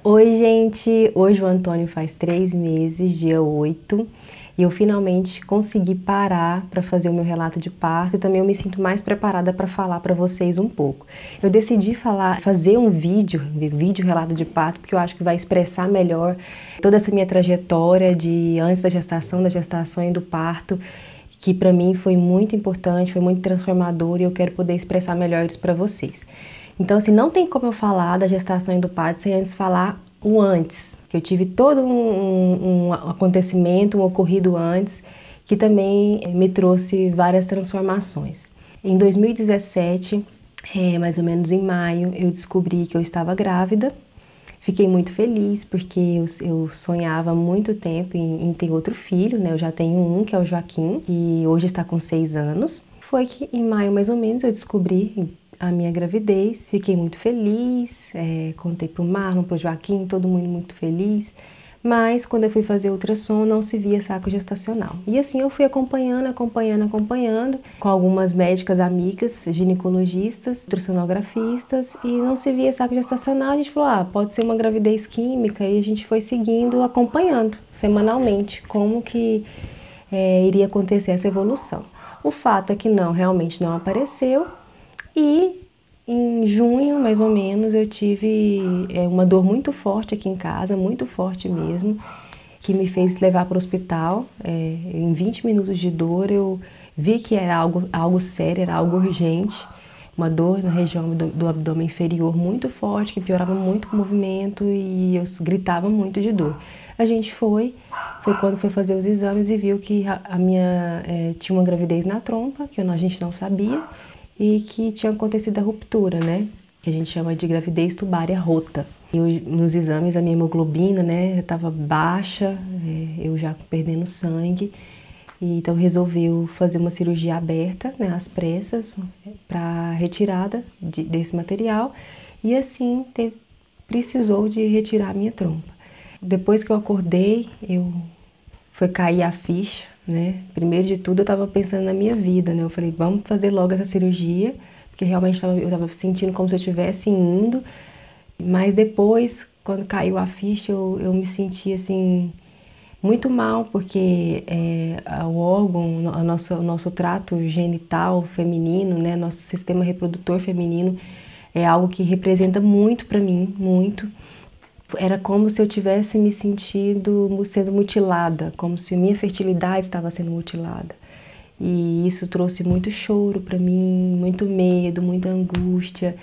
Oi, gente! Hoje o Antônio faz 3 meses, dia 8, e eu finalmente consegui parar para fazer o meu relato de parto e também eu me sinto mais preparada para falar para vocês um pouco. Eu decidi fazer um vídeo relato de parto, porque eu acho que vai expressar melhor toda essa minha trajetória de antes da gestação e do parto, que para mim foi muito importante, foi muito transformador e eu quero poder expressar melhor isso para vocês. Então, assim, não tem como eu falar da gestação e do parto sem antes falar o antes, que eu tive todo um acontecimento, um ocorrido antes, que também me trouxe várias transformações. Em 2017, mais ou menos em maio, eu descobri que eu estava grávida. Fiquei muito feliz porque eu sonhava há muito tempo em ter outro filho, né? Eu já tenho um, que é o Joaquim, e hoje está com 6 anos. Foi que em maio, mais ou menos, eu descobri a minha gravidez, fiquei muito feliz, contei pro Marlon, pro Joaquim, todo mundo muito feliz. Mas quando eu fui fazer ultrassom, não se via saco gestacional. E assim eu fui acompanhando, com algumas médicas amigas, ginecologistas, ultrassonografistas, e não se via saco gestacional. A gente falou, pode ser uma gravidez química, e a gente foi seguindo, acompanhando semanalmente como que iria acontecer essa evolução. O fato é que não, realmente não apareceu, e em junho, mais ou menos, eu tive uma dor muito forte aqui em casa, muito forte mesmo, que me fez levar para o hospital. Em 20 minutos de dor, eu vi que era algo sério, era algo urgente. Uma dor na região do abdômen inferior muito forte, que piorava muito com o movimento e eu gritava muito de dor. A gente foi quando foi fazer os exames e viu que a minha tinha uma gravidez na trompa, que a gente não sabia, e que tinha acontecido a ruptura, né? Que a gente chama de gravidez tubária rota. Nos exames a minha hemoglobina, né, estava baixa, eu já perdendo sangue, e então resolveu fazer uma cirurgia aberta, né, às pressas, para retirada desse material, e assim precisou de retirar a minha trompa. Depois que eu acordei, foi cair a ficha, né? Primeiro de tudo eu estava pensando na minha vida, né? Eu falei, vamos fazer logo essa cirurgia, porque realmente eu estava sentindo como se eu estivesse indo. Mas depois, quando caiu a ficha, eu me senti assim muito mal, porque o órgão, o nosso trato genital feminino, né? Nosso sistema reprodutor feminino é algo que representa muito para mim, muito. Era como se eu tivesse me sentido sendo mutilada, como se minha fertilidade estava sendo mutilada. E isso trouxe muito choro para mim, muito medo, muita angústia.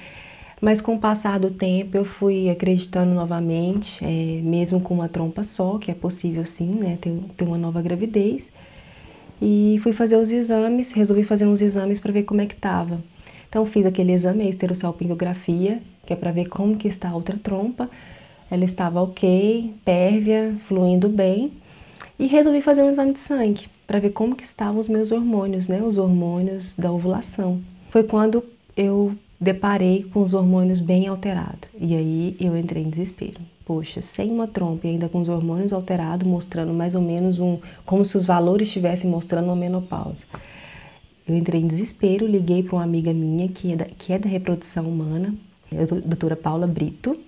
Mas com o passar do tempo eu fui acreditando novamente, mesmo com uma trompa só, que é possível sim, né, ter uma nova gravidez. E fui fazer os exames, resolvi fazer uns exames para ver como é que estava. Então fiz aquele exame, a esterossalpingografia, que é para ver como que está a outra trompa. Ela estava ok, pérvia, fluindo bem, e resolvi fazer um exame de sangue para ver como que estavam os meus hormônios, né, os hormônios da ovulação. Foi quando eu deparei com os hormônios bem alterados, e aí eu entrei em desespero. Poxa, sem uma trompa e ainda com os hormônios alterados, mostrando mais ou menos como se os valores estivessem mostrando uma menopausa. Eu entrei em desespero, liguei para uma amiga minha que é da reprodução humana, a doutora Paula Brito,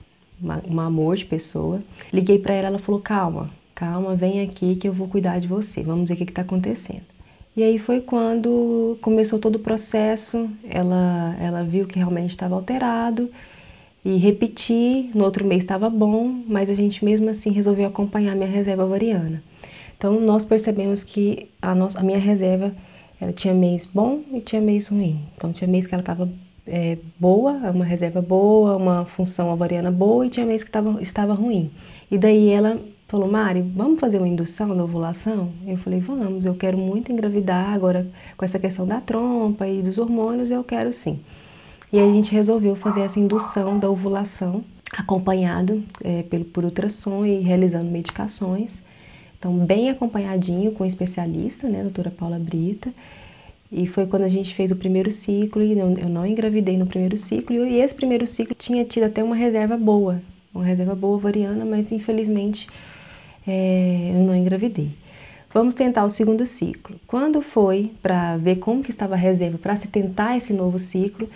um amor de pessoa. Liguei para ela falou, calma, vem aqui que eu vou cuidar de você, vamos ver o que está acontecendo. E aí foi quando começou todo o processo, ela viu que realmente estava alterado, e repeti, no outro mês estava bom, mas a gente mesmo assim resolveu acompanhar a minha reserva ovariana. Então nós percebemos que a minha reserva, ela tinha mês bom e tinha mês ruim. Então tinha mês que ela estava boa, uma reserva boa, uma função ovariana boa, e tinha mês que estava ruim. E daí ela falou, Mari, vamos fazer uma indução da ovulação? Eu falei, vamos, eu quero muito engravidar agora com essa questão da trompa e dos hormônios, eu quero sim. E aí a gente resolveu fazer essa indução da ovulação, acompanhado por ultrassom e realizando medicações. Então, bem acompanhadinho com o especialista, né, a doutora Paula Brito. E foi quando a gente fez o primeiro ciclo, e eu não engravidei no primeiro ciclo, e esse primeiro ciclo tinha tido até uma reserva boa ovariana, mas infelizmente eu não engravidei. Vamos tentar o segundo ciclo. Quando foi para ver como que estava a reserva, para se tentar esse novo ciclo,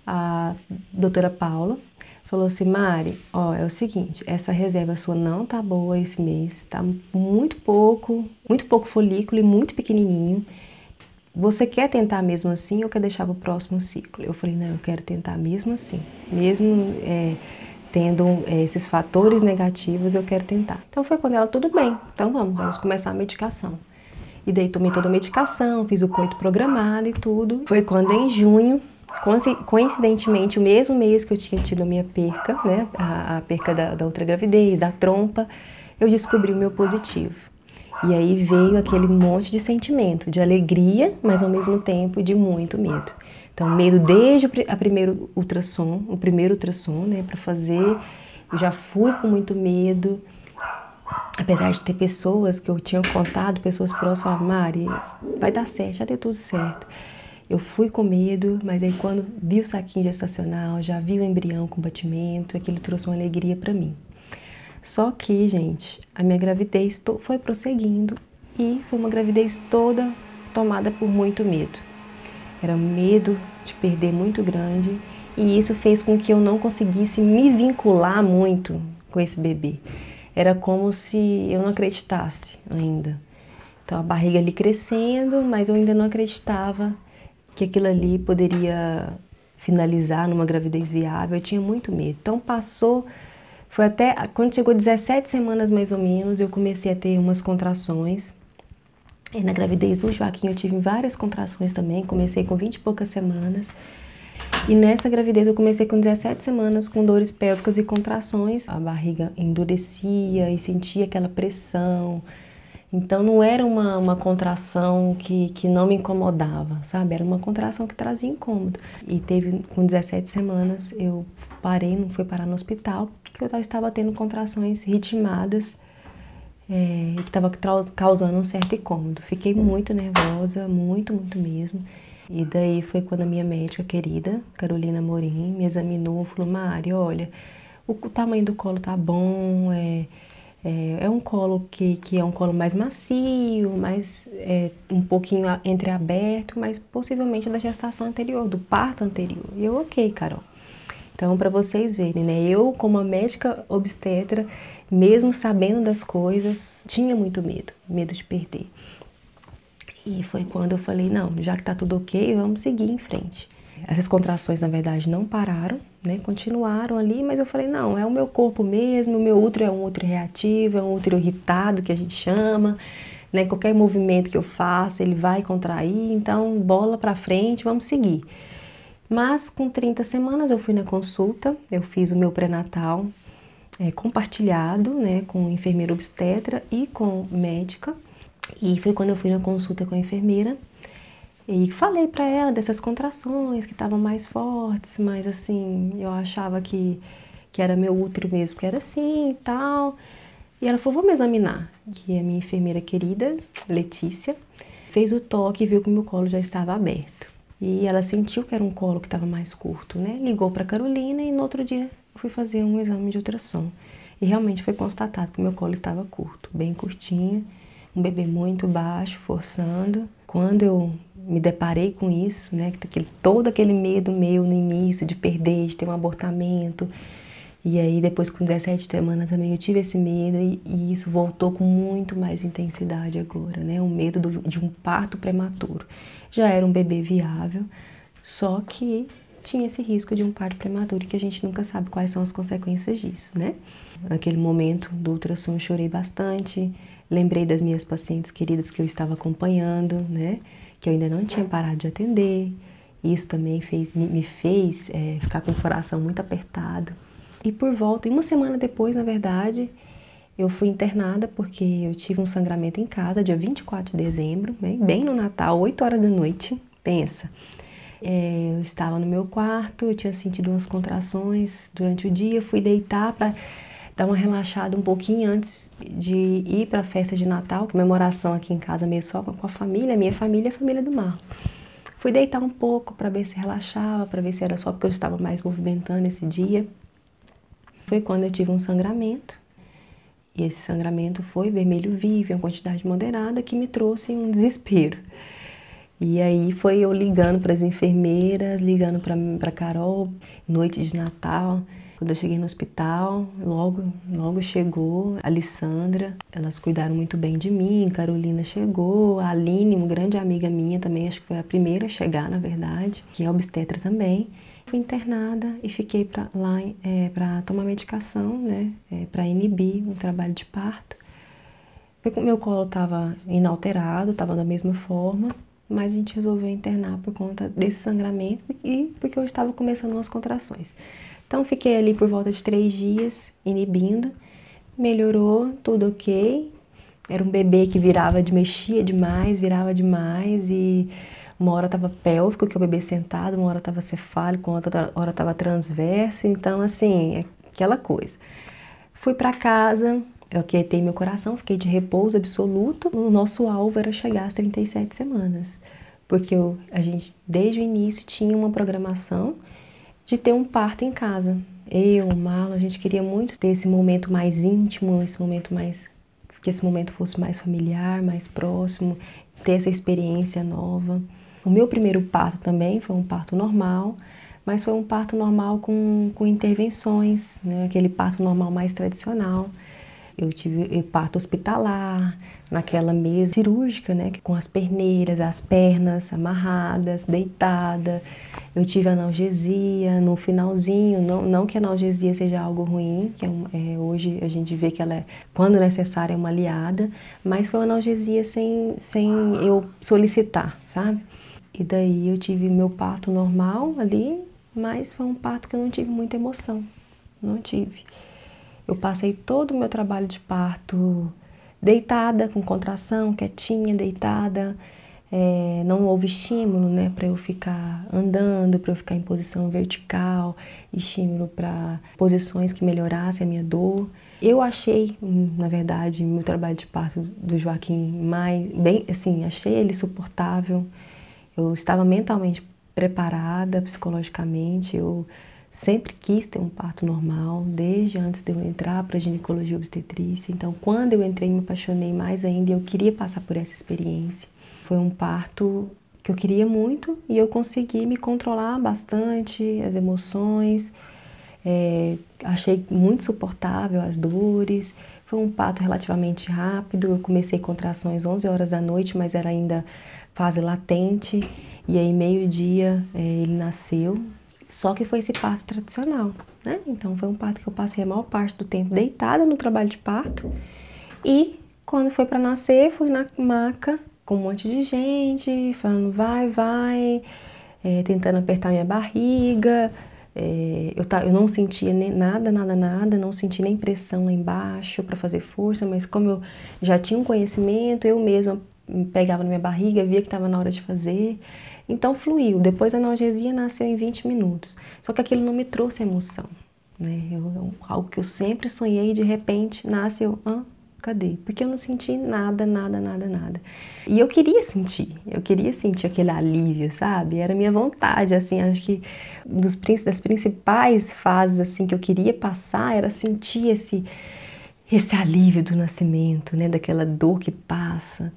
a doutora Paula falou assim, Mari, ó, é o seguinte, essa reserva sua não tá boa esse mês, tá muito pouco folículo e muito pequenininho. Você quer tentar mesmo assim ou quer deixar para o próximo ciclo? Eu falei, não, eu quero tentar mesmo assim, mesmo tendo esses fatores negativos, eu quero tentar. Então foi quando ela, tudo bem, então vamos começar a medicação. E daí tomei toda a medicação, fiz o coito programado e tudo. Foi quando em junho, coincidentemente, o mesmo mês que eu tinha tido a minha perca, né, a perca da outra gravidez, da trompa, eu descobri o meu positivo. E aí veio aquele monte de sentimento, de alegria, mas ao mesmo tempo de muito medo. Então, medo desde o primeiro ultrassom, né, para fazer. Eu já fui com muito medo, apesar de ter pessoas que eu tinha contado, pessoas próximas, falavam, Mari, vai dar certo, já deu tudo certo. Eu fui com medo, mas aí quando vi o saquinho gestacional, já vi o embrião com batimento, aquilo trouxe uma alegria para mim. Só que, gente, a minha gravidez foi prosseguindo e foi uma gravidez toda tomada por muito medo. Era um medo de perder muito grande e isso fez com que eu não conseguisse me vincular muito com esse bebê. Era como se eu não acreditasse ainda. Então a barriga ali crescendo, mas eu ainda não acreditava que aquilo ali poderia finalizar numa gravidez viável. Eu tinha muito medo. Então foi até quando chegou 17 semanas mais ou menos, eu comecei a ter umas contrações. E na gravidez do Joaquim eu tive várias contrações também, comecei com 20 e poucas semanas. E nessa gravidez eu comecei com 17 semanas com dores pélvicas e contrações. A barriga endurecia e sentia aquela pressão. Então não era uma contração que não me incomodava, sabe? Era uma contração que trazia incômodo. E com 17 semanas eu parei, não fui parar no hospital, porque eu estava tendo contrações ritmadas que estava causando um certo incômodo. Fiquei muito nervosa, muito mesmo. E daí foi quando a minha médica querida, Carolina Morim, me examinou e falou, Mari, olha, o tamanho do colo tá bom, é um colo que é um colo mais macio, mais um pouquinho entreaberto, mas possivelmente da gestação anterior, do parto anterior. E eu, ok, Carol. Então, para vocês verem, né? Eu, como uma médica obstetra, mesmo sabendo das coisas, tinha muito medo de perder. E foi quando eu falei, não, já que tá tudo ok, vamos seguir em frente. Essas contrações, na verdade, não pararam, né? Continuaram ali, mas eu falei, não, é o meu corpo mesmo, o meu útero é um útero reativo, é um útero irritado, que a gente chama, né? Qualquer movimento que eu faça, ele vai contrair, então bola pra frente, vamos seguir. Mas com 30 semanas eu fui na consulta, eu fiz o meu pré-natal compartilhado, né, com enfermeira obstetra e com médica. E foi quando eu fui na consulta com a enfermeira e falei pra ela dessas contrações que estavam mais fortes, mas assim, eu achava que era meu útero mesmo, que era assim e tal. E ela falou, vamos examinar. Que a minha enfermeira querida, Letícia, fez o toque e viu que o meu colo já estava aberto. E ela sentiu que era um colo que estava mais curto, né? Ligou para Carolina e no outro dia eu fui fazer um exame de ultrassom. E realmente foi constatado que o meu colo estava curto, bem curtinho, um bebê muito baixo, forçando. Quando eu me deparei com isso, né? Todo aquele medo meu no início de perder, de ter um abortamento. E aí depois com 17 semanas também eu tive esse medo e isso voltou com muito mais intensidade agora, né? O medo de um parto prematuro. Já era um bebê viável, só que tinha esse risco de um parto prematuro que a gente nunca sabe quais são as consequências disso, né? Naquele momento do ultrassom eu chorei bastante, lembrei das minhas pacientes queridas que eu estava acompanhando, né? Que eu ainda não tinha parado de atender. Isso também me fez ficar com o coração muito apertado. E por volta, uma semana depois, na verdade, eu fui internada porque eu tive um sangramento em casa, dia 24 de dezembro, né? Bem no Natal, 8 horas da noite, pensa. Eu estava no meu quarto, eu tinha sentido umas contrações durante o dia, fui deitar para dar uma relaxada um pouquinho antes de ir para a festa de Natal, comemoração aqui em casa mesmo só com a família, minha família e a família do Marco. Fui deitar um pouco para ver se relaxava, para ver se era só porque eu estava mais movimentando esse dia. Foi quando eu tive um sangramento, e esse sangramento foi vermelho vivo, uma quantidade moderada, que me trouxe um desespero. E aí foi eu ligando para as enfermeiras, ligando para Carol, noite de Natal, Quando eu cheguei no hospital, logo chegou a Alessandra, elas cuidaram muito bem de mim, Carolina chegou, a Aline, uma grande amiga minha também, acho que foi a primeira a chegar, na verdade, que é obstetra também. Fui internada e fiquei lá para tomar medicação, né, para inibir o trabalho de parto. Meu colo estava inalterado, estava da mesma forma, mas a gente resolveu internar por conta desse sangramento e porque eu estava começando umas contrações. Então fiquei ali por volta de 3 dias, inibindo, melhorou, tudo ok. Era um bebê que mexia demais, virava demais e uma hora estava pélvico, que é o bebê sentado, uma hora estava cefálico, outra hora estava transverso, então assim, é aquela coisa. Fui para casa, eu aquietei meu coração, fiquei de repouso absoluto. O nosso alvo era chegar às 37 semanas, porque a gente desde o início tinha uma programação de ter um parto em casa. Eu, o Marlon, a gente queria muito ter esse momento mais íntimo, que esse momento fosse mais familiar, mais próximo, ter essa experiência nova. O meu primeiro parto também foi um parto normal, mas foi um parto normal com intervenções, né? Aquele parto normal mais tradicional. Eu tive parto hospitalar, naquela mesa cirúrgica, né, com as perneiras, as pernas amarradas, deitada. Eu tive analgesia no finalzinho, não que a analgesia seja algo ruim, que hoje a gente vê que ela, quando necessária, é uma aliada, mas foi uma analgesia sem eu solicitar, sabe? E daí eu tive meu parto normal ali, mas foi um parto que eu não tive muita emoção, não tive. Eu passei todo o meu trabalho de parto deitada, com contração, quietinha, deitada. Não houve estímulo, né, para eu ficar andando, para eu ficar em posição vertical, estímulo para posições que melhorassem a minha dor. Eu achei, na verdade, meu trabalho de parto do Joaquim achei ele suportável. Eu estava mentalmente preparada, psicologicamente. Eu sempre quis ter um parto normal, desde antes de eu entrar para a ginecologia e obstetrícia. Então, quando eu entrei, me apaixonei mais ainda e eu queria passar por essa experiência. Foi um parto que eu queria muito e eu consegui me controlar bastante, as emoções. Achei muito suportável as dores. Foi um parto relativamente rápido. Eu comecei contrações 11 horas da noite, mas era ainda fase latente. E aí, meio-dia, ele nasceu. Só que foi esse parto tradicional, né? Então foi um parto que eu passei a maior parte do tempo deitada no trabalho de parto. E quando foi para nascer, fui na maca com um monte de gente, falando vai, tentando apertar minha barriga. Eu não sentia nem nada, não senti nem pressão lá embaixo para fazer força, mas como eu já tinha um conhecimento, eu mesma pegava na minha barriga, via que estava na hora de fazer. Então fluiu. Depois a analgesia nasceu em 20 minutos. Só que aquilo não me trouxe emoção, né? Algo que eu sempre sonhei e de repente nasce cadê? Porque eu não senti nada. E eu queria sentir aquele alívio, sabe? Era minha vontade, assim, acho que das principais fases, assim, que eu queria passar era sentir esse alívio do nascimento, né? Daquela dor que passa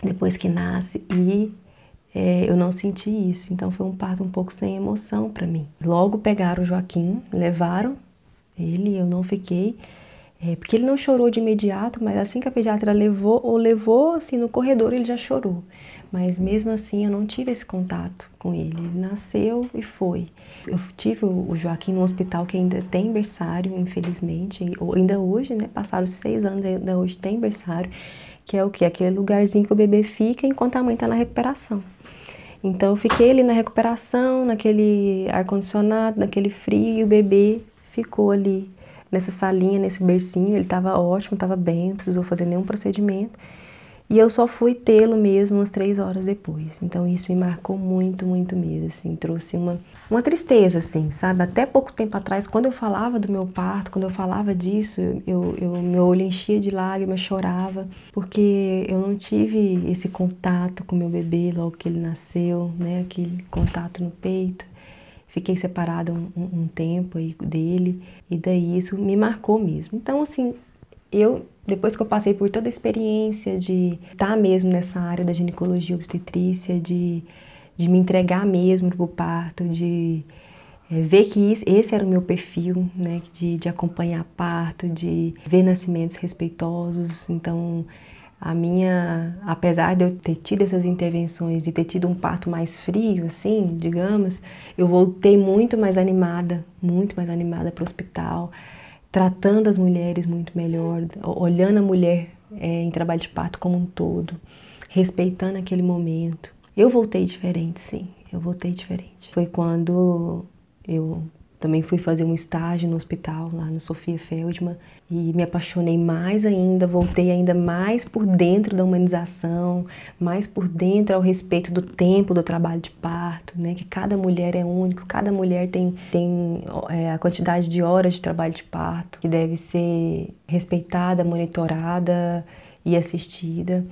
depois que nasce e eu não senti isso, então foi um parto um pouco sem emoção para mim. Logo pegaram o Joaquim, levaram ele, eu não fiquei, porque ele não chorou de imediato, mas assim que a pediatra levou assim no corredor, ele já chorou. Mas mesmo assim eu não tive esse contato com ele, ele nasceu e foi. Eu tive o Joaquim no hospital que ainda tem berçário, infelizmente, ainda hoje, né, passaram 6 anos, ainda hoje tem berçário, que é o quê? Aquele lugarzinho que o bebê fica enquanto a mãe está na recuperação. Então eu fiquei ali na recuperação, naquele ar-condicionado, naquele frio, e o bebê ficou ali nessa salinha, nesse bercinho. Ele estava ótimo, estava bem, não precisou fazer nenhum procedimento. E eu só fui tê-lo mesmo umas 3 horas depois. Então isso me marcou muito mesmo, assim, trouxe uma tristeza, assim, sabe? Até pouco tempo atrás, quando eu falava do meu parto, quando eu falava disso, meu olho enchia de lágrimas, chorava, porque eu não tive esse contato com meu bebê logo que ele nasceu, né? Aquele contato no peito. Fiquei separada um tempo aí dele, e daí isso me marcou mesmo. Então, assim, depois que eu passei por toda a experiência de estar mesmo nessa área da ginecologia e obstetrícia, de me entregar mesmo para o parto, de ver que esse era o meu perfil, né, de acompanhar parto, de ver nascimentos respeitosos. Então, apesar de eu ter tido essas intervenções e ter tido um parto mais frio, assim, digamos, eu voltei muito mais animada para o hospital, tratando as mulheres muito melhor, olhando a mulher em trabalho de parto como um todo, respeitando aquele momento. Eu voltei diferente, sim, eu voltei diferente. Foi quando eu também fui fazer um estágio no hospital, lá no Sofia Feldman, e me apaixonei mais ainda, voltei ainda mais por dentro da humanização, mais por dentro ao respeito do tempo do trabalho de parto, né? Que cada mulher é única, cada mulher tem a quantidade de horas de trabalho de parto, que deve ser respeitada, monitorada e assistida.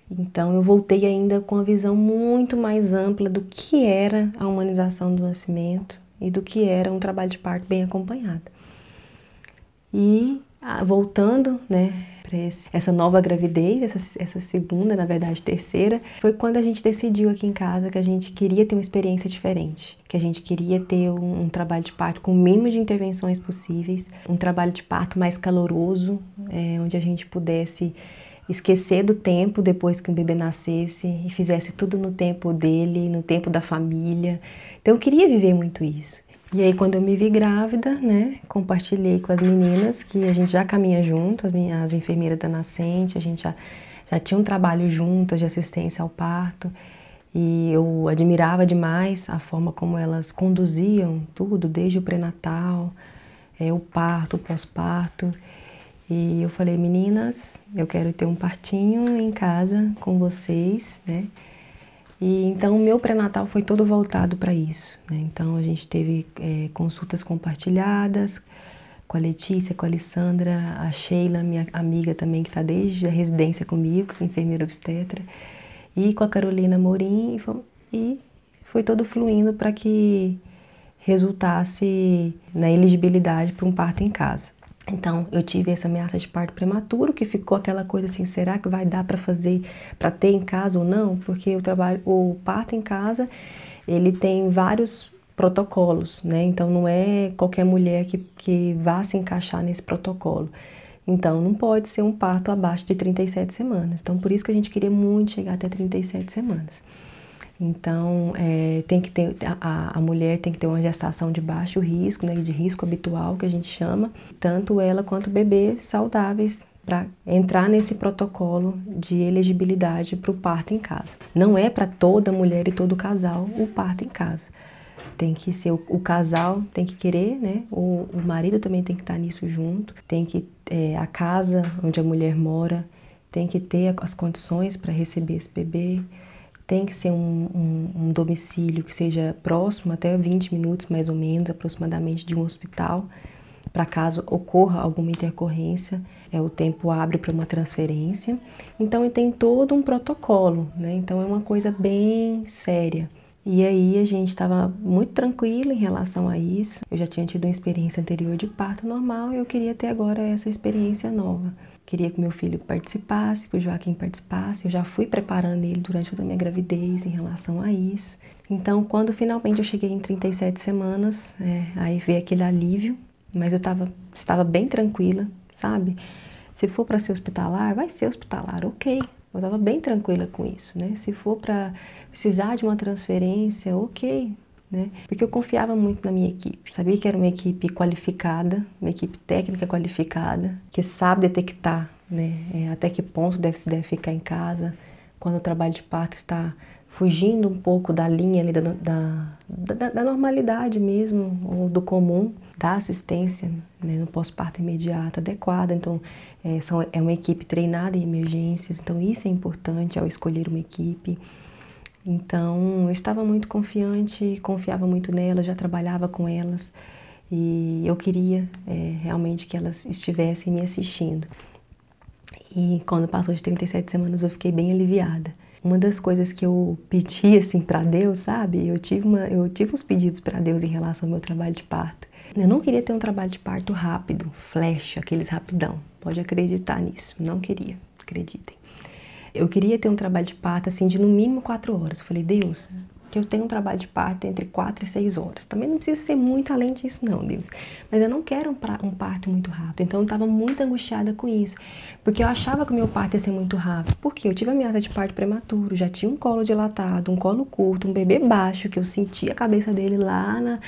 Então eu voltei ainda com a visão muito mais ampla do que era a humanização do nascimento e do que era um trabalho de parto bem acompanhado. E voltando, né, para essa nova gravidez, essa segunda, na verdade terceira, foi quando a gente decidiu aqui em casa que a gente queria ter uma experiência diferente, que a gente queria ter um trabalho de parto com o mínimo de intervenções possíveis, um trabalho de parto mais caloroso, onde a gente pudesse esquecer do tempo depois que o bebê nascesse e fizesse tudo no tempo dele, no tempo da família. Então eu queria viver muito isso. E aí quando eu me vi grávida, né, compartilhei com as meninas que a gente já caminha junto, as enfermeiras da nascente, a gente já tinha um trabalho juntas de assistência ao parto. E eu admirava demais a forma como elas conduziam tudo, desde o pré-natal, o parto, o pós-parto. E eu falei, meninas, eu quero ter um partinho em casa com vocês, né? E então o meu pré-natal foi todo voltado para isso, né? Então a gente teve consultas compartilhadas com a Letícia, com a Alessandra, a Sheila, minha amiga também que está desde a residência comigo, enfermeira obstetra, e com a Carolina Morim, e foi todo fluindo para que resultasse na elegibilidade para um parto em casa. Então, eu tive essa ameaça de parto prematuro, que ficou aquela coisa assim, será que vai dar para fazer, para ter em casa ou não? Porque o parto em casa, ele tem vários protocolos, né? Então, não é qualquer mulher que vá se encaixar nesse protocolo. Então, não pode ser um parto abaixo de 37 semanas. Então, por isso que a gente queria muito chegar até 37 semanas. Então, tem que ter, a mulher tem que ter uma gestação de baixo risco, né, de risco habitual, que a gente chama, tanto ela quanto o bebê saudáveis, para entrar nesse protocolo de elegibilidade para o parto em casa. Não é para toda mulher e todo casal o parto em casa. Tem que ser o casal, tem que querer, né? O marido também tem que estar nisso junto, tem que a casa onde a mulher mora tem que ter as condições para receber esse bebê. Tem que ser um domicílio que seja próximo, até 20 minutos mais ou menos, aproximadamente, de um hospital, para caso ocorra alguma intercorrência, o tempo abre para uma transferência. Então, tem todo um protocolo, né? Então, é uma coisa bem séria. E aí, a gente estava muito tranquila em relação a isso. Eu já tinha tido uma experiência anterior de parto normal e eu queria ter agora essa experiência nova. Queria que meu filho participasse, que o Joaquim participasse. Eu já fui preparando ele durante toda a minha gravidez em relação a isso. Então, quando finalmente eu cheguei em 37 semanas, aí veio aquele alívio, mas eu estava bem tranquila, sabe? Se for para ser hospitalar, vai ser hospitalar, ok. Eu estava bem tranquila com isso, né? Se for para precisar de uma transferência, ok, né? Porque eu confiava muito na minha equipe. Sabia que era uma equipe qualificada, uma equipe técnica qualificada, que sabe detectar, né, até que ponto se deve ficar em casa, quando o trabalho de parto está fugindo um pouco da linha ali da normalidade mesmo, ou do comum, da assistência, né, no pós-parto imediato adequada. Então, é uma equipe treinada em emergências, então isso é importante ao escolher uma equipe. Então, eu estava muito confiante, confiava muito nelas, já trabalhava com elas e eu queria realmente que elas estivessem me assistindo. E quando passou de 37 semanas eu fiquei bem aliviada. Uma das coisas que eu pedi assim para Deus, sabe? Eu tive uns pedidos para Deus em relação ao meu trabalho de parto. Eu não queria ter um trabalho de parto rápido, flash, aqueles rapidão. Pode acreditar nisso, não queria, acreditem. Eu queria ter um trabalho de parto assim de no mínimo 4 horas. Eu falei, Deus, que eu tenho um trabalho de parto entre 4 e 6 horas. Também não precisa ser muito além disso não, Deus. Mas eu não quero um parto muito rápido, então eu estava muito angustiada com isso. Porque eu achava que o meu parto ia ser muito rápido. Porque eu tive ameaça de parto prematuro, já tinha um colo dilatado, um colo curto, um bebê baixo, que eu sentia a cabeça dele lá na...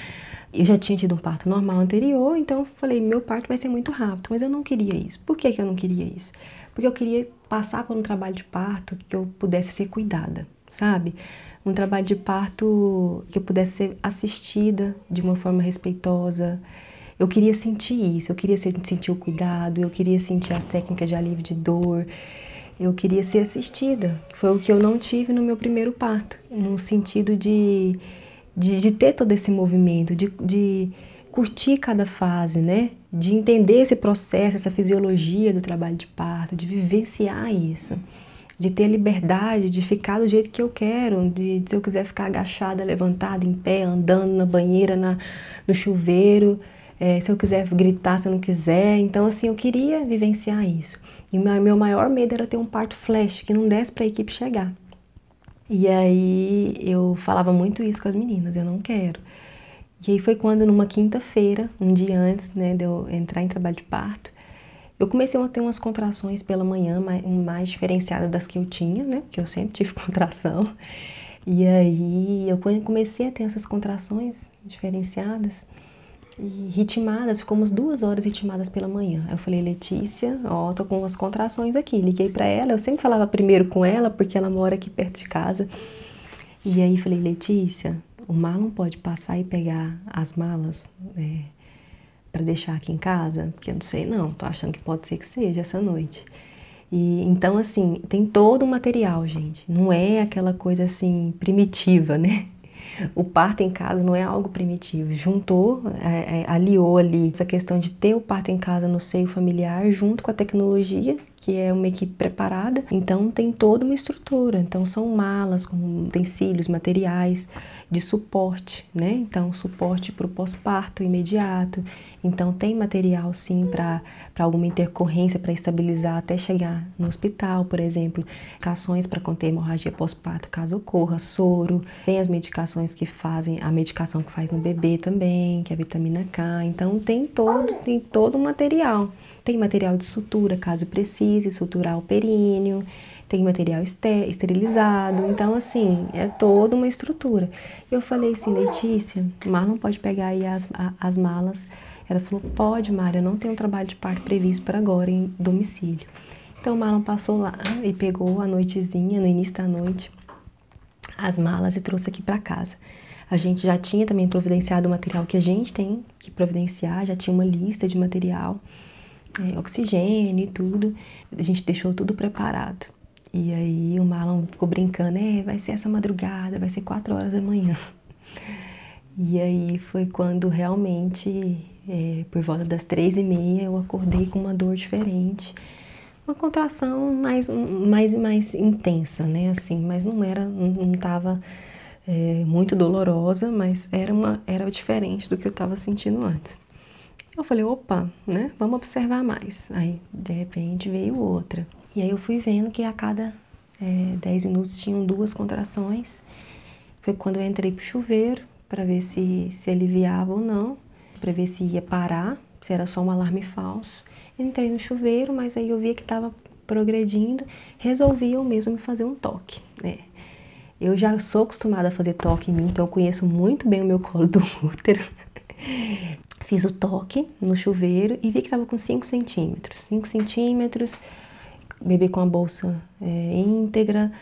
Eu já tinha tido um parto normal anterior, então eu falei, meu parto vai ser muito rápido. Mas eu não queria isso. Por que que eu não queria isso? Porque eu queria passar por um trabalho de parto que eu pudesse ser cuidada, sabe? Um trabalho de parto que eu pudesse ser assistida de uma forma respeitosa. Eu queria sentir isso, eu queria sentir o cuidado, eu queria sentir as técnicas de alívio de dor, eu queria ser assistida, que foi o que eu não tive no meu primeiro parto, no sentido de ter todo esse movimento, de curtir cada fase, né? De entender esse processo, essa fisiologia do trabalho de parto, de vivenciar isso. De ter liberdade, de ficar do jeito que eu quero, de se eu quiser ficar agachada, levantada, em pé, andando na banheira, no chuveiro, se eu quiser gritar, se eu não quiser. Então, assim, eu queria vivenciar isso. E meu maior medo era ter um parto flash, que não desse para a equipe chegar. E aí eu falava muito isso com as meninas, eu não quero. E aí foi quando, numa quinta-feira, um dia antes, né, de eu entrar em trabalho de parto, eu comecei a ter umas contrações pela manhã mais diferenciadas das que eu tinha, né? Porque eu sempre tive contração. E aí eu comecei a ter essas contrações diferenciadas e ritmadas, ficou umas 2 horas ritmadas pela manhã. Aí eu falei, Letícia, ó, tô com umas contrações aqui. Liguei pra ela, eu sempre falava primeiro com ela, porque ela mora aqui perto de casa. E aí falei, Letícia, o Marlon pode passar e pegar as malas, para deixar aqui em casa? Porque eu não sei não, tô achando que pode ser que seja essa noite. E então, assim, tem todo o material, gente. Não é aquela coisa assim primitiva, né? O parto em casa não é algo primitivo. Juntou, aliou ali essa questão de ter o parto em casa no seio familiar junto com a tecnologia, que é uma equipe preparada. Então tem toda uma estrutura. Então são malas com utensílios, materiais de suporte, né? Então suporte para o pós-parto imediato. Então tem material sim para alguma intercorrência, para estabilizar até chegar no hospital, por exemplo. Medicações para conter hemorragia pós-parto caso ocorra, soro. Tem as medicações que fazem, a medicação que faz no bebê também, que é a vitamina K. Então tem todo o material. Tem material de sutura, caso precise, suturar o períneo. Tem material esterilizado. Então, assim, é toda uma estrutura. Eu falei assim, Letícia, Marlon pode pegar aí as malas. Ela falou, pode, Mari, eu não tenho um trabalho de parto previsto para agora em domicílio. Então, o Marlon passou lá e pegou à noitezinha, no início da noite, as malas e trouxe aqui para casa. A gente já tinha também providenciado o material que a gente tem que providenciar, já tinha uma lista de material, oxigênio e tudo. A gente deixou tudo preparado. E aí o Marlon ficou brincando, vai ser essa madrugada, vai ser 4 horas da manhã. E aí foi quando realmente, por volta das 3h30, eu acordei com uma dor diferente. Uma contração mais intensa, né, assim, mas não estava muito dolorosa, mas era diferente do que eu estava sentindo antes. Eu falei, opa, né, vamos observar mais. Aí, de repente, veio outra. E aí eu fui vendo que a cada 10 minutos tinham 2 contrações. Foi quando eu entrei pro chuveiro para ver se aliviava ou não, para ver se ia parar, se era só um alarme falso. Entrei no chuveiro, mas aí eu via que estava progredindo, resolvi eu mesma me fazer um toque. Eu já sou acostumada a fazer toque em mim, então eu conheço muito bem o meu colo do útero. Fiz o toque no chuveiro e vi que estava com 5 centímetros. 5 centímetros, bebê com a bolsa íntegra,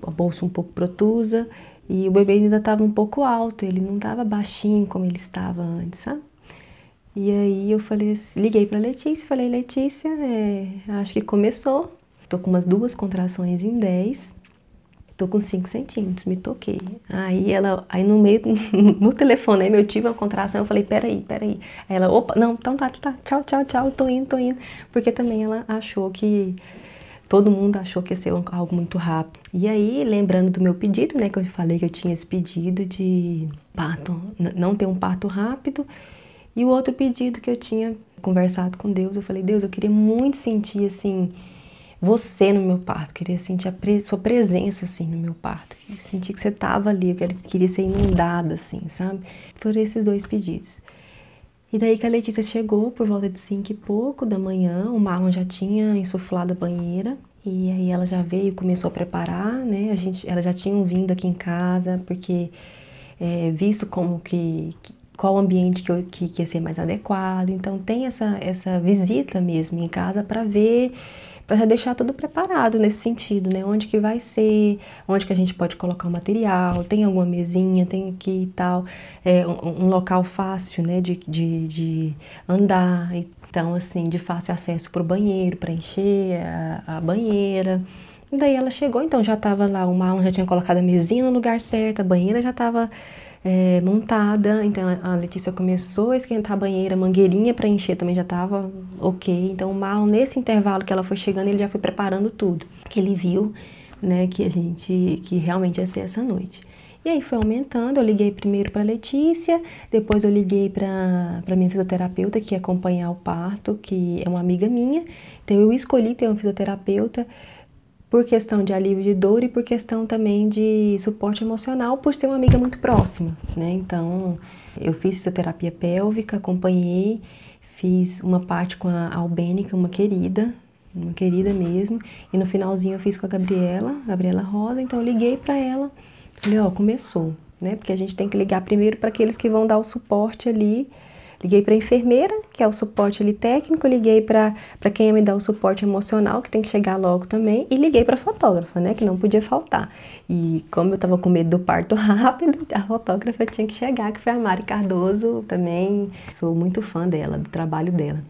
a bolsa um pouco protusa, e o bebê ainda estava um pouco alto, ele não estava baixinho como ele estava antes, sabe? E aí eu falei, liguei para Letícia, falei, Letícia, acho que começou. Tô com umas 2 contrações em 10, tô com 5 centímetros, me toquei. Aí no meio, no telefonema eu tive uma contração, eu falei, peraí. Aí ela, opa, não, então tá, tchau, tô indo. Porque também ela achou que, todo mundo achou que ia ser algo muito rápido. E aí, lembrando do meu pedido, né, que eu falei que eu tinha esse pedido de parto, não ter um parto rápido, e o outro pedido que eu tinha conversado com Deus, eu falei, Deus, eu queria muito sentir, assim, você no meu parto, queria sentir sua presença, assim, no meu parto. Queria sentir que você tava ali, eu queria ser inundada, assim, sabe? Por esses 2 pedidos. E daí que a Letícia chegou por volta de 5 e pouco da manhã, o Marlon já tinha insuflado a banheira, e aí ela já veio e começou a preparar, né? Ela já tinha vindo aqui em casa, porque visto como qual ambiente que ia ser mais adequado. Então tem essa visita mesmo em casa para ver, para já deixar tudo preparado nesse sentido, né? Onde que vai ser, onde que a gente pode colocar o material, tem alguma mesinha, tem aqui e tal, um local fácil, né, de andar. Então, assim, de fácil acesso para o banheiro, para encher a banheira. E daí ela chegou, então já estava lá, o Marlon já tinha colocado a mesinha no lugar certo, a banheira já estava montada, então a Letícia começou a esquentar a banheira, a mangueirinha para encher também já estava ok. Então o Marlon, nesse intervalo que ela foi chegando, ele já foi preparando tudo, que ele viu, né, que realmente ia ser essa noite. E aí foi aumentando, eu liguei primeiro para Letícia, depois eu liguei para minha fisioterapeuta que ia acompanhar o parto, que é uma amiga minha. Então eu escolhi ter uma fisioterapeuta por questão de alívio de dor e por questão também de suporte emocional, por ser uma amiga muito próxima, né? Então, eu fiz fisioterapia pélvica, acompanhei, fiz uma parte com a Albênica, uma querida mesmo, e no finalzinho eu fiz com a Gabriela Rosa, então eu liguei para ela, falei, ó, começou, né? Porque a gente tem que ligar primeiro para aqueles que vão dar o suporte ali. Liguei para a enfermeira, que é o suporte ali técnico, liguei para quem ia me dar o suporte emocional, que tem que chegar logo também, e liguei para a fotógrafa, né, que não podia faltar. E como eu estava com medo do parto rápido, a fotógrafa tinha que chegar, que foi a Mari Cardoso, também sou muito fã dela, do trabalho dela.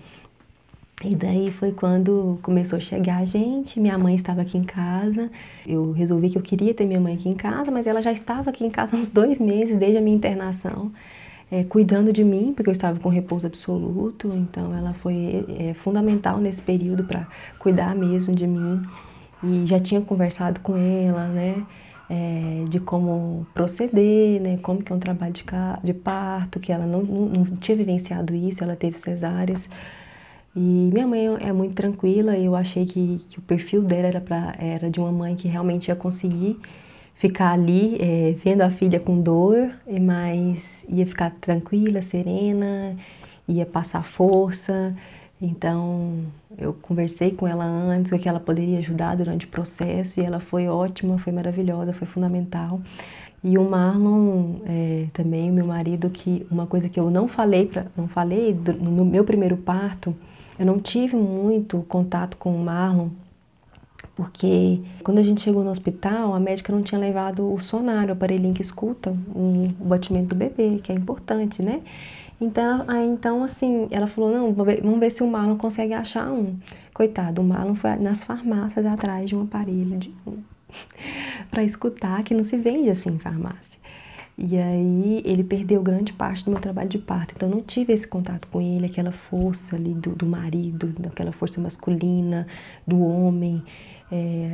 E daí foi quando começou a chegar a gente, minha mãe estava aqui em casa, eu resolvi que eu queria ter minha mãe aqui em casa, mas ela já estava aqui em casa há uns 2 meses, desde a minha internação. Cuidando de mim, porque eu estava com repouso absoluto, então ela foi fundamental nesse período para cuidar mesmo de mim. E já tinha conversado com ela, né, de como proceder, né, como que é um trabalho de parto, que ela não tinha vivenciado isso, ela teve cesáreas. E minha mãe é muito tranquila, eu achei que o perfil dela era de uma mãe que realmente ia conseguir ficar ali vendo a filha com dor, mas ia ficar tranquila, serena, ia passar força. Então eu conversei com ela antes, o que ela poderia ajudar durante o processo, e ela foi ótima, foi maravilhosa, foi fundamental. E o Marlon também, meu marido, que uma coisa que eu não falei no meu primeiro parto, eu não tive muito contato com o Marlon, porque quando a gente chegou no hospital, a médica não tinha levado o sonar, o aparelhinho que escuta o batimento do bebê, que é importante, né? Então assim, ela falou, não, vamos ver se o Marlon consegue achar um. Coitado, o Marlon foi nas farmácias atrás de um aparelho para escutar, que não se vende assim em farmácia. E aí ele perdeu grande parte do meu trabalho de parto, então eu não tive esse contato com ele, aquela força ali do marido, aquela força masculina, do homem,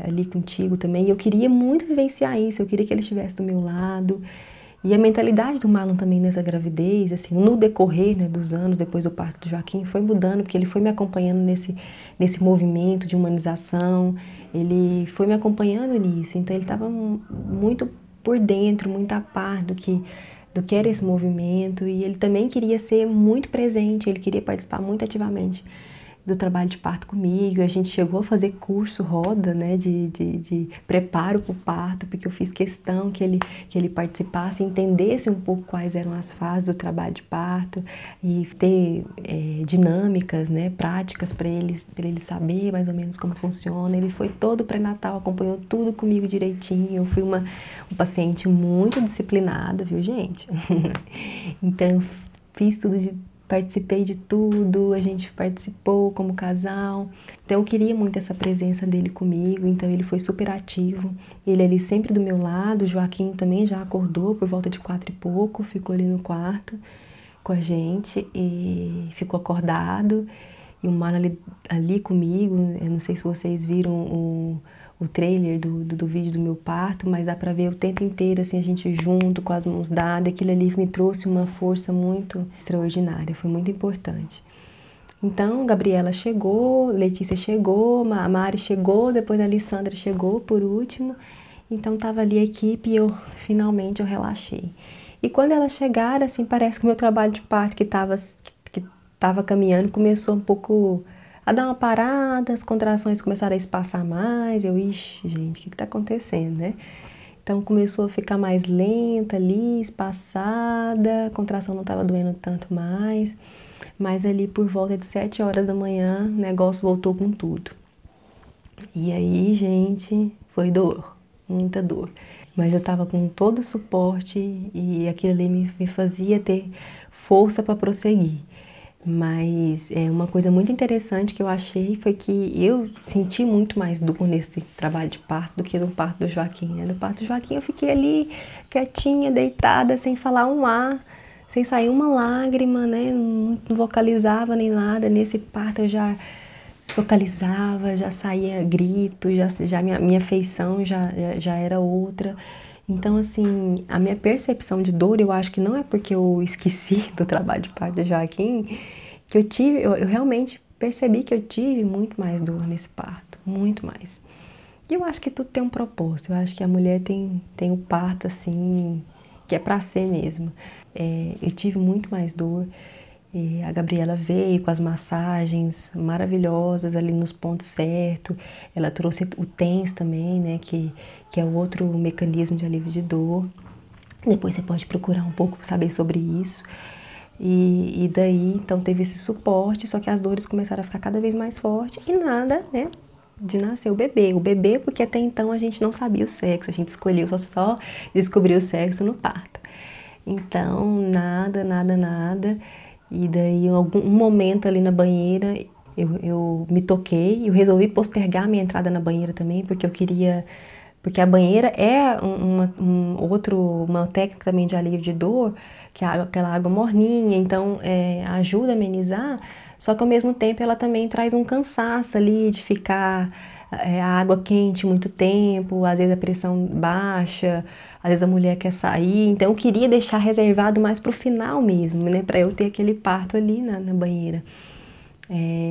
ali contigo também. E eu queria muito vivenciar isso, eu queria que ele estivesse do meu lado. E a mentalidade do Marlon também nessa gravidez, assim, no decorrer, né, dos anos depois do parto do Joaquim, foi mudando, porque ele foi me acompanhando nesse movimento de humanização, ele foi me acompanhando nisso, então ele estava muito por dentro, muito a par do que era esse movimento, e ele também queria ser muito presente, ele queria participar muito ativamente do trabalho de parto comigo. A gente chegou a fazer curso roda, né, de preparo para o parto, porque eu fiz questão que ele participasse, entendesse um pouco quais eram as fases do trabalho de parto e ter dinâmicas, né, práticas para ele saber mais ou menos como funciona. Ele foi todo pré-natal, acompanhou tudo comigo direitinho. Eu fui uma paciente muito disciplinada, viu, gente? Então, fiz tudo participei de tudo, a gente participou como casal, então eu queria muito essa presença dele comigo, então ele foi super ativo, ele ali sempre do meu lado. O Joaquim também já acordou por volta de 4 e pouco, ficou ali no quarto com a gente e ficou acordado, e o Marlon ali comigo. Eu não sei se vocês viram o trailer do vídeo do meu parto, mas dá pra ver o tempo inteiro, assim, a gente junto, com as mãos dadas. Aquilo ali me trouxe uma força muito extraordinária, foi muito importante. Então, Gabriela chegou, Letícia chegou, a Mari chegou, depois a Alessandra chegou por último. Então, tava ali a equipe e finalmente eu relaxei. E quando elas chegaram, assim, parece que o meu trabalho de parto que tava caminhando começou um pouco a dar uma parada, as contrações começaram a espaçar mais. Ixi, gente, o que tá acontecendo, né? Então, começou a ficar mais lenta ali, espaçada, a contração não tava doendo tanto mais. Mas ali por volta de 7 horas da manhã, o negócio voltou com tudo. E aí, gente, foi dor, muita dor. Mas eu tava com todo o suporte e aquilo ali me fazia ter força para prosseguir. Mas uma coisa muito interessante que eu achei foi que eu senti muito mais dor nesse trabalho de parto do que no parto do Joaquim, né? No parto do Joaquim eu fiquei ali quietinha, deitada, sem falar um A, sem sair uma lágrima, né? Não vocalizava nem nada. Nesse parto eu já vocalizava, já saía grito, já minha feição já era outra. Então, assim, a minha percepção de dor, eu acho que não é porque eu esqueci do trabalho de parto do Joaquim, que eu realmente percebi que eu tive muito mais dor nesse parto, muito mais. E eu acho que tudo tem um propósito, eu acho que a mulher tem o parto, assim, que é pra ser mesmo. Eu tive muito mais dor. E a Gabriela veio com as massagens maravilhosas ali nos pontos certos. Ela trouxe o TENS também, né, que é o outro mecanismo de alívio de dor. Depois você pode procurar um pouco saber sobre isso. E daí, então, teve esse suporte, só que as dores começaram a ficar cada vez mais fortes e nada, né, de nascer o bebê. O bebê, porque até então a gente não sabia o sexo, a gente escolheu, só descobriu o sexo no parto. Então, nada, nada, nada. E daí, um momento ali na banheira, eu me toquei, eu resolvi postergar a minha entrada na banheira também, porque eu queria... Porque a banheira é uma técnica também de alívio de dor, que é aquela água morninha, então ajuda a amenizar, só que ao mesmo tempo ela também traz um cansaço ali de ficar a água quente muito tempo, às vezes a pressão baixa, às vezes a mulher quer sair, então eu queria deixar reservado mais pro final mesmo, né, para eu ter aquele parto ali na banheira.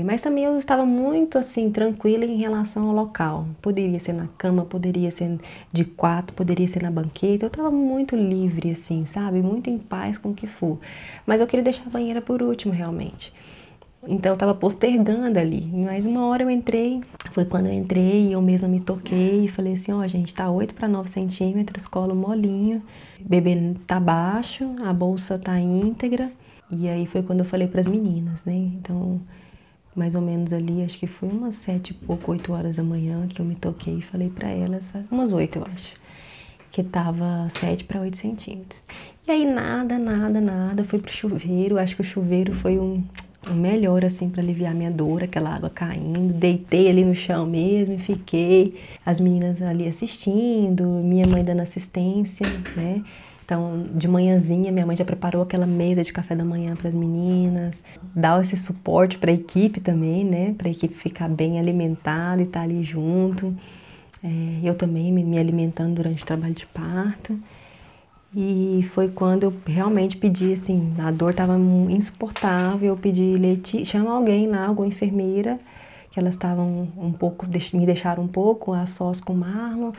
Mas também eu estava muito assim, tranquila em relação ao local. Poderia ser na cama, poderia ser de quarto, poderia ser na banqueta. Eu estava muito livre, assim, sabe? Muito em paz com o que for. Mas eu queria deixar a banheira por último, realmente. Então eu estava postergando ali. Mas uma hora eu entrei, foi quando eu entrei e eu mesma me toquei e falei assim, ó, gente, tá 8 para 9 centímetros, colo molinho, bebê tá baixo, a bolsa tá íntegra. E aí foi quando eu falei para as meninas, né? Então, mais ou menos ali, acho que foi umas 7 e pouco, 8 horas da manhã que eu me toquei e falei pra elas, umas 8 eu acho, que tava 7 para 8 centímetros. E aí nada, nada, nada, fui pro chuveiro, acho que o chuveiro foi o melhor assim para aliviar minha dor, aquela água caindo, deitei ali no chão mesmo e fiquei, as meninas ali assistindo, minha mãe dando assistência, né? Então, de manhãzinha, minha mãe já preparou aquela mesa de café da manhã para as meninas, dá esse suporte para a equipe também, né? Para a equipe ficar bem alimentada e estar ali junto. Eu também me alimentando durante o trabalho de parto. E foi quando eu realmente pedi, assim, a dor estava insuportável, eu pedi, chama alguém lá, alguma enfermeira, que elas estavam um pouco, me deixaram um pouco a sós com o Marlon,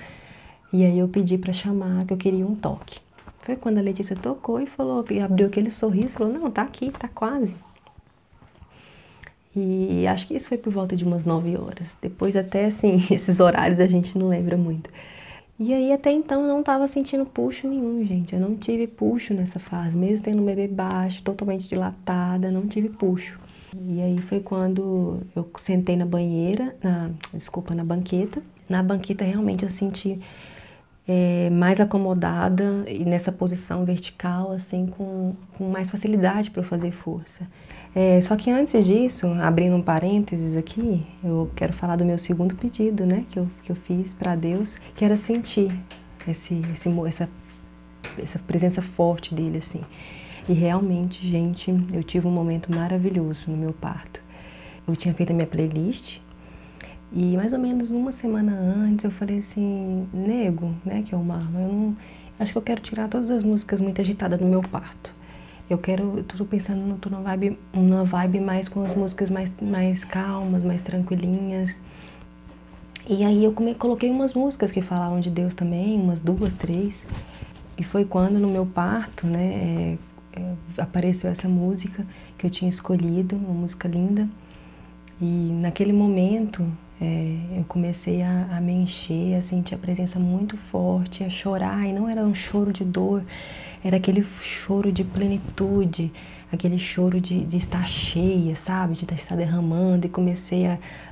e aí eu pedi para chamar, que eu queria um toque. Foi quando a Letícia tocou e falou, e abriu aquele sorriso, falou, não, tá aqui, tá quase. E acho que isso foi por volta de umas 9 horas. Depois até, assim, esses horários a gente não lembra muito. E aí até então eu não tava sentindo puxo nenhum, gente. Eu não tive puxo nessa fase, mesmo tendo um bebê baixo, totalmente dilatada, não tive puxo. E aí foi quando eu sentei na banheira, na banqueta. Na banqueta realmente eu senti mais acomodada e nessa posição vertical, assim, com mais facilidade para eu fazer força. Só que antes disso, abrindo um parênteses aqui, eu quero falar do meu segundo pedido, né, que eu fiz para Deus, que era sentir essa presença forte dele, assim. E realmente, gente, eu tive um momento maravilhoso no meu parto. Eu tinha feito a minha playlist, e mais ou menos uma semana antes eu falei assim, nego, né, que é o Marlon, acho que eu quero tirar todas as músicas muito agitadas do meu parto. eu tô pensando, tô numa vibe mais com as músicas mais calmas, mais tranquilinhas. E aí eu coloquei umas músicas que falavam de Deus também, umas 2, 3. E foi quando no meu parto, né, apareceu essa música que eu tinha escolhido, uma música linda. E naquele momento eu comecei a me encher, a sentir a presença muito forte, a chorar. E não era um choro de dor, era aquele choro de plenitude, aquele choro de estar cheia, sabe? De estar derramando. E comecei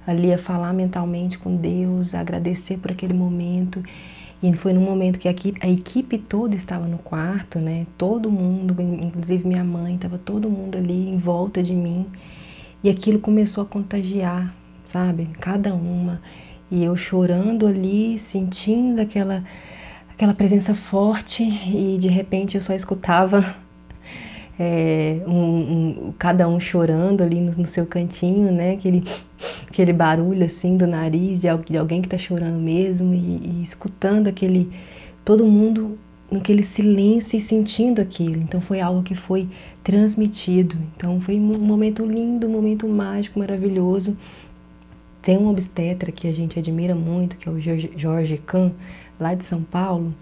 ali a falar mentalmente com Deus, a agradecer por aquele momento. E foi num momento que a equipe toda estava no quarto, né? Todo mundo, inclusive minha mãe, estava todo mundo ali em volta de mim. E aquilo começou a contagiar, sabe? Cada uma. E eu chorando ali, sentindo aquela presença forte, e de repente eu só escutava cada um chorando ali no seu cantinho, né? Aquele barulho assim do nariz de alguém que está chorando mesmo, e escutando todo mundo naquele silêncio e sentindo aquilo. Então foi algo que foi transmitido. Então foi um momento lindo, um momento mágico, maravilhoso. Tem um obstetra que a gente admira muito, que é o Jorge Kahn, lá de São Paulo,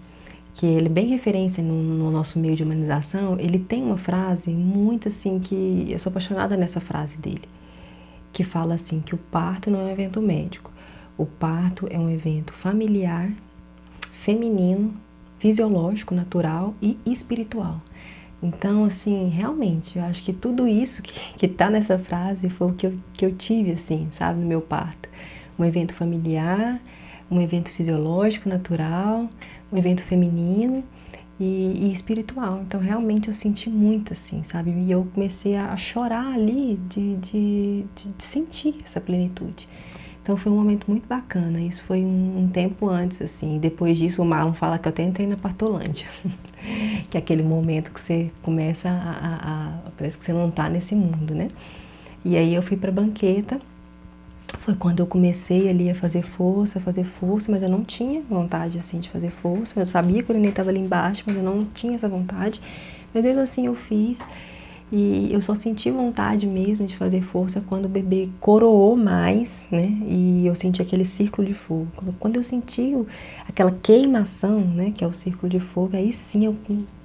que ele é bem referência no nosso meio de humanização. Ele tem uma frase muito assim, que eu sou apaixonada nessa frase dele, que fala assim, que o parto não é um evento médico. O parto é um evento familiar, feminino, fisiológico, natural e espiritual. Então, assim, realmente, eu acho que tudo isso que tá nessa frase foi o que eu tive, assim, sabe, no meu parto. Um evento familiar, um evento fisiológico, natural, um evento feminino e espiritual. Então, realmente, eu senti muito, assim, sabe? E eu comecei a chorar ali de sentir essa plenitude. Então foi um momento muito bacana. Isso foi um tempo antes, assim. Depois disso, o Marlon fala que eu até entrei na Partolândia. Que é aquele momento que você começa parece que você não tá nesse mundo, né? E aí eu fui pra banqueta. Foi quando eu comecei ali a fazer força, mas eu não tinha vontade, assim, de fazer força. Eu sabia que o neném estava ali embaixo, mas eu não tinha essa vontade. Mas mesmo assim eu fiz. E eu só senti vontade mesmo de fazer força quando o bebê coroou mais, né? E eu senti aquele círculo de fogo. Quando eu senti aquela queimação, né? Que é o círculo de fogo, aí sim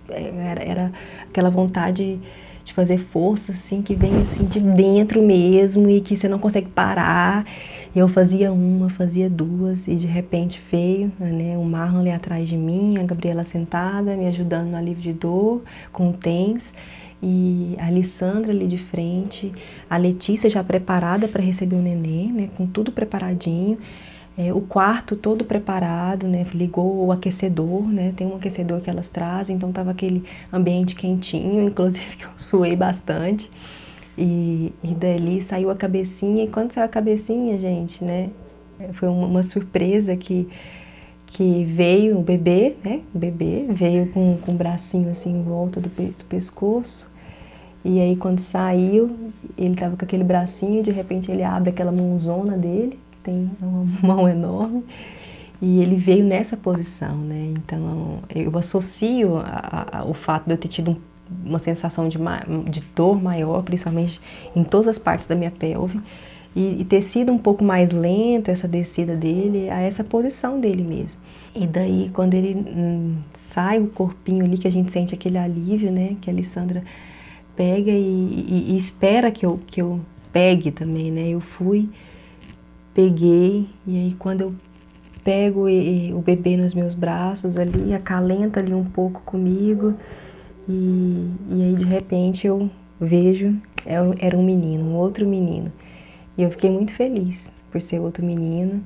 era aquela vontade de fazer força, assim, que vem assim de dentro mesmo e que você não consegue parar. E eu fazia uma, fazia duas, e de repente veio, né? O Marlon ali atrás de mim, a Gabriela sentada, me ajudando no alívio de dor, com o TENS. E a Alessandra ali de frente, a Letícia já preparada para receber o neném, né, com tudo preparadinho, o quarto todo preparado, né, ligou o aquecedor, né, tem um aquecedor que elas trazem, então tava aquele ambiente quentinho, inclusive que eu suei bastante, e dali saiu a cabecinha, e quando saiu a cabecinha, gente, né, foi uma surpresa que veio o bebê, né, o bebê veio com o bracinho assim em volta do pescoço. E aí quando saiu, ele tava com aquele bracinho, de repente ele abre aquela mãozona dele, que tem uma mão enorme, e ele veio nessa posição, né? Então eu associo o fato de eu ter tido uma sensação de dor maior, principalmente em todas as partes da minha pelve, e ter sido um pouco mais lenta essa descida dele, a essa posição dele mesmo. E daí quando ele sai o corpinho ali, que a gente sente aquele alívio, né? Que a Alessandra pega e espera que eu pegue também, né? Eu fui, peguei, e aí quando eu pego o bebê nos meus braços ali, acalenta ali um pouco comigo, e aí de repente eu vejo, era um menino, um outro menino. E eu fiquei muito feliz por ser outro menino.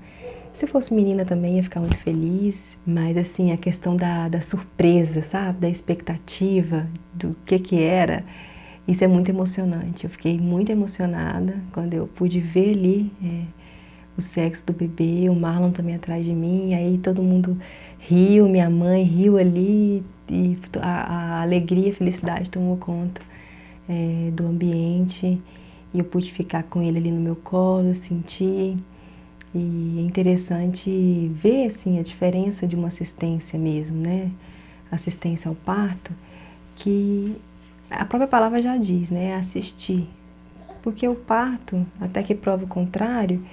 Se fosse menina também ia ficar muito feliz, mas assim, a questão da surpresa, sabe? Da expectativa, do que era. Isso é muito emocionante. Eu fiquei muito emocionada quando eu pude ver ali o sexo do bebê, o Marlon também atrás de mim, aí todo mundo riu, minha mãe riu ali, e a alegria, a felicidade tomou conta do ambiente, e eu pude ficar com ele ali no meu colo, sentir, e é interessante ver assim, a diferença de uma assistência mesmo, né? Assistência ao parto, que A própria palavra já diz, né? Assistir. Porque o parto, até que prove o contrário,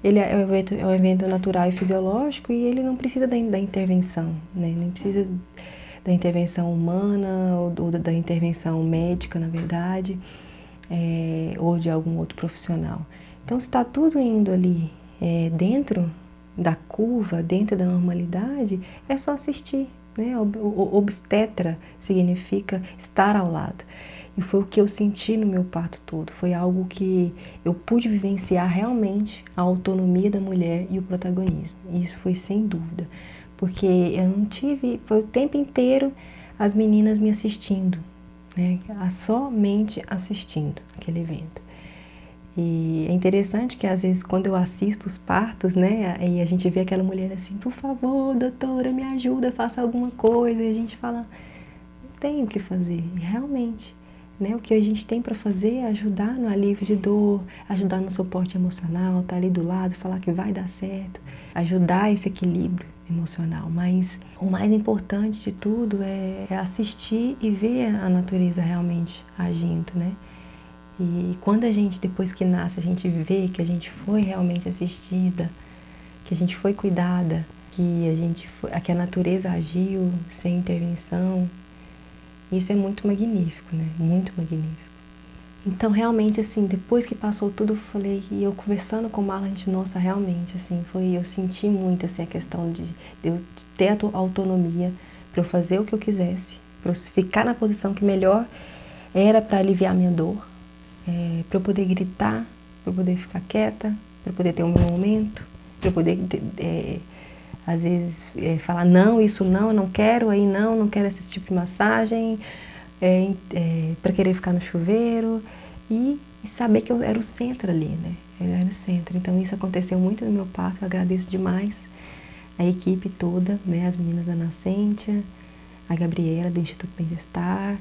ele é um evento natural e fisiológico e ele não precisa da intervenção, né? Nem precisa da intervenção humana ou da intervenção médica, na verdade, ou de algum outro profissional. Então, se está tudo indo ali dentro da curva, dentro da normalidade, é só assistir, né? Obstetra significa estar ao lado. E foi o que eu senti no meu parto todo. Foi algo que eu pude vivenciar realmente a autonomia da mulher e o protagonismo. E isso foi sem dúvida. Porque eu não tive, foi o tempo inteiro as meninas me assistindo, né? Somente assistindo aquele evento. E é interessante que às vezes quando eu assisto os partos, né, e a gente vê aquela mulher assim, por favor, doutora, me ajuda, faça alguma coisa, e a gente fala, não tem o que fazer, e realmente, né, o que a gente tem para fazer é ajudar no alívio de dor, ajudar no suporte emocional, estar ali do lado, falar que vai dar certo, ajudar esse equilíbrio emocional, mas o mais importante de tudo é assistir e ver a natureza realmente agindo, né? E quando a gente, depois que nasce, a gente vê que a gente foi realmente assistida, que a gente foi cuidada, que a natureza agiu sem intervenção, isso é muito magnífico, né? Muito magnífico. Então, realmente, assim, depois que passou tudo, eu falei, e eu conversando com o Marlon, nossa, realmente, assim, eu senti muito, assim, a questão de eu ter a autonomia para eu fazer o que eu quisesse, para eu ficar na posição que melhor era para aliviar a minha dor, para eu poder gritar, para eu poder ficar quieta, para eu poder ter o meu momento, para eu poder, às vezes, falar não, isso não, eu não quero, aí não quero esse tipo de massagem, para querer ficar no chuveiro e saber que eu era o centro ali, né? Eu era o centro. Então isso aconteceu muito no meu parto, eu agradeço demais a equipe toda, né? As meninas da Nascentia, a Gabriela do Instituto Bem-Estar,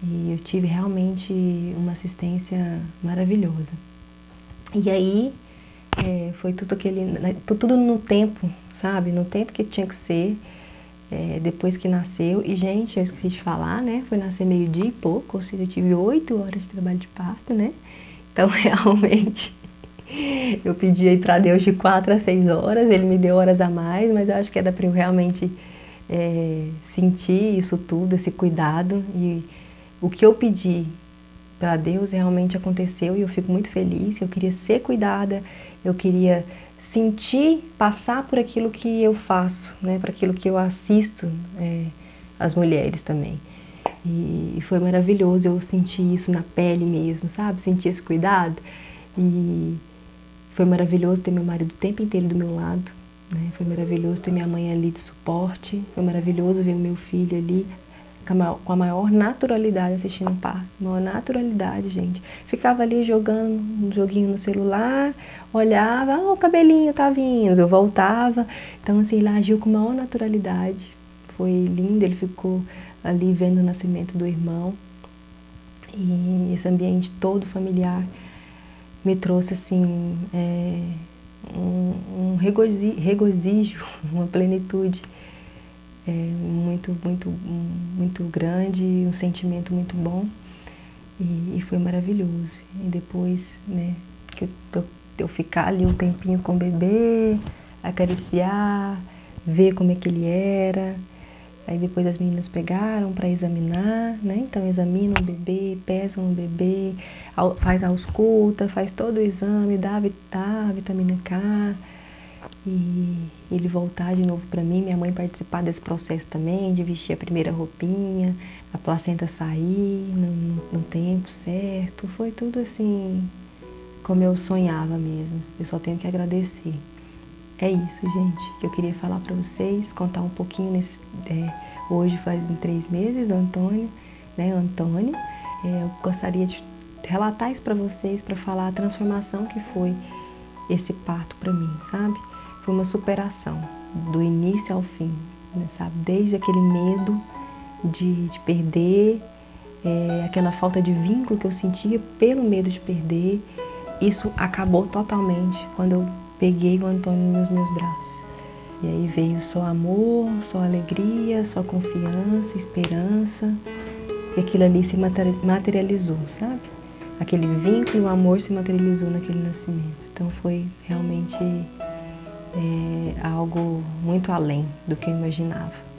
e eu tive realmente uma assistência maravilhosa. E aí foi tudo no tempo, sabe? No tempo que tinha que ser, depois que nasceu. E, gente, eu esqueci de falar, né? Foi nascer meio-dia e pouco, ou seja, eu tive 8 horas de trabalho de parto, né? Então, realmente, eu pedi aí pra Deus de 4 a 6 horas, ele me deu horas a mais, mas eu acho que era pra eu realmente sentir isso tudo, esse cuidado. E o que eu pedi para Deus realmente aconteceu e eu fico muito feliz. Eu queria ser cuidada, eu queria sentir, passar por aquilo que eu faço, né, por aquilo que eu assisto as mulheres também. E foi maravilhoso, eu senti isso na pele mesmo, sabe? Senti esse cuidado. E foi maravilhoso ter meu marido o tempo inteiro do meu lado, né? Foi maravilhoso ter minha mãe ali de suporte, foi maravilhoso ver o meu filho ali com a maior naturalidade assistindo um parto, maior naturalidade, gente. Ficava ali jogando um joguinho no celular, olhava, o cabelinho tá vindo, eu voltava. Então, assim, ele agiu com a maior naturalidade. Foi lindo, ele ficou ali vendo o nascimento do irmão. E esse ambiente todo familiar me trouxe, assim, um regozijo, uma plenitude muito grande, um sentimento muito bom e foi maravilhoso. E depois, né, que eu ficar ali um tempinho com o bebê, acariciar, ver como é que ele era. Aí depois as meninas pegaram para examinar, né? Então examinam o bebê, pesam o bebê, faz a ausculta, faz todo o exame, dá a vitamina K. E ele voltar de novo para mim, minha mãe participar desse processo também, de vestir a primeira roupinha, a placenta sair no tempo certo. Foi tudo assim, como eu sonhava mesmo. Eu só tenho que agradecer. É isso, gente, que eu queria falar para vocês, contar um pouquinho hoje fazem 3 meses, o Antônio, né, eu gostaria de relatar isso para vocês, para falar a transformação que foi esse parto para mim, sabe? Foi uma superação, do início ao fim, né, sabe? Desde aquele medo de perder, aquela falta de vínculo que eu sentia pelo medo de perder, isso acabou totalmente quando eu peguei o Antônio nos meus braços. E aí veio só amor, só alegria, só confiança, esperança. e aquilo ali se materializou, sabe? Aquele vínculo, o amor se materializou naquele nascimento. Então foi realmente algo muito além do que eu imaginava.